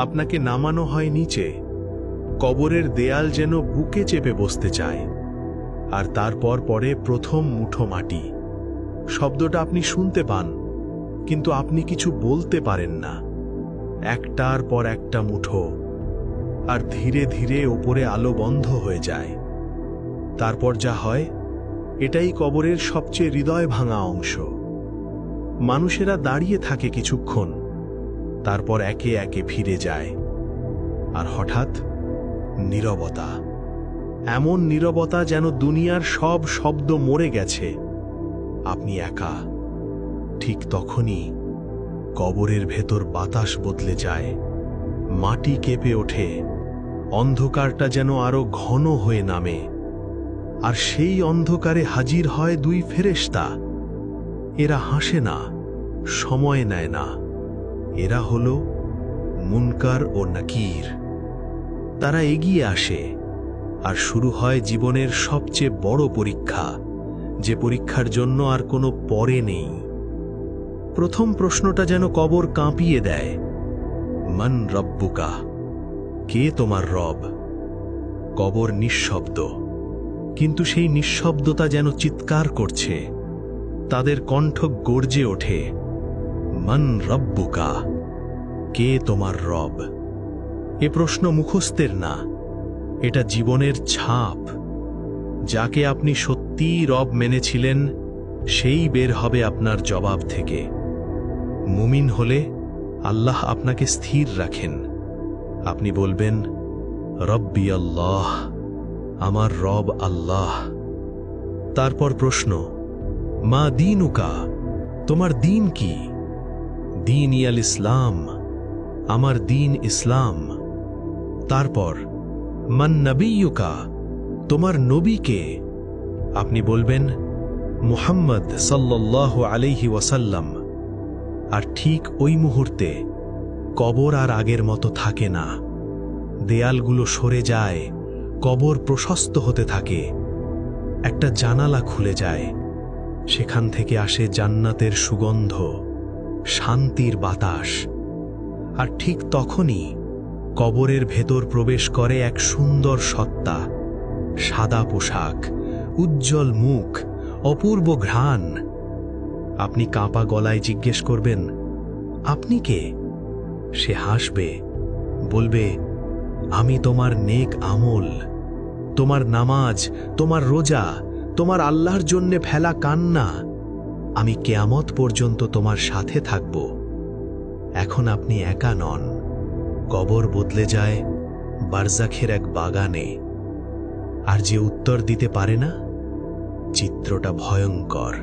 আপনাকে নামানো হয় নিচে। কবরের দেয়াল যেন বুকে চেপে বসতে চায়। আর তারপর পরে প্রথম মুঠো মাটি। শব্দটা আপনি শুনতে পান, কিন্তু আপনি কিছু বলতে পারেন না। একটার পর একটা মুঠো, আর ধীরে ধীরে ওপরে আলো বন্ধ হয়ে যায়। তারপর যা হয়, এটাই কবরের সবচেয়ে হৃদয় ভাঙা অংশ। মানুষেরা দাঁড়িয়ে থাকে কিছুক্ষণ, তারপর একে একে ফিরে যায়। আর হঠাৎ নীরবতা। এমন নীরবতা যেন দুনিয়ার সব শব্দ মরে গেছে। আপনি একা। ঠিক তখনই কবরের ভেতর বাতাস বদলে যায়, মাটি কেঁপে ওঠে, অন্ধকারটা যেন আরো ঘন হয়ে নামে। আর সেই অন্ধকারে হাজির হয় দুই ফেরেশতা। এরা হাসে না, সময় নেয় না। এরা হলো মুনকার ও নাকির। তারা এগিয়ে আসে, আর শুরু হয় জীবনের সবচেয়ে বড় পরীক্ষা, যে পরীক্ষার জন্য আর কোনো পরে নেই। প্রথম প্রশ্নটা যেন কবর কাঁপিয়ে দেয়, মান রব্বুকা, কে তোমার রব? কবর নিঃশব্দ, কিন্তু সেই নিঃশব্দতা যেন চিৎকার করছে। তাদের কণ্ঠ গর্জে ওঠে, মান রব্বুকা, কে তোমার রব? এ প্রশ্ন মুখস্থের না, এটা জীবনের ছাপ। যাকে আপনি সত্যিই রব মেনেছিলেন, সেই বের হবে আপনার জবাব থেকে। মুমিন হলে আল্লাহ আপনাকে স্থির রাখেন। আপনি বলবেন, রব্বি আল্লাহ, আমার রব আল্লাহ। তারপর প্রশ্ন, মা দীনুকা, তোমার দিন কি? দীন ইয়াল ইসলাম, আমার দিন ইসলাম। তারপর, মান নবিয়ুকা, তোমার নবী কে? আপনি বলবেন, মুহাম্মদ সাল্লাল্লাহু আলাইহি ওয়াসাল্লাম। আর ঠিক ওই মুহূর্তে কবর আর আগের মতো থাকে না। দেয়ালগুলো সরে যায়, কবর প্রশস্ত হতে থাকে। একটা জানালা খুলে যায়, সেখান থেকে আসে জান্নাতের সুগন্ধ, শান্তির বাতাস। আর ঠিক তখনই কবরের ভেতর প্রবেশ করে এক সুন্দর সত্তা, সাদা পোশাক, উজ্জ্বল মুখ, অপূর্ব ঘ্রাণ। আপনি কাঁপা গলায় জিজ্ঞেস করবেন, আপনি কে? সে হাসবে, বলবে, আমি তোমার নেক আমল, তোমার নামাজ, তোমার রোজা, তোমার আল্লাহর জন্যে ফেলা কান্না। আমি কিয়ামত পর্যন্ত তোমার সাথে থাকব। এখন আপনি একা নন। কবর বদলে যায় বারজাখের এক বাগানে। আর যে উত্তর দিতে পারে না, চিত্রটা ভয়ঙ্কর।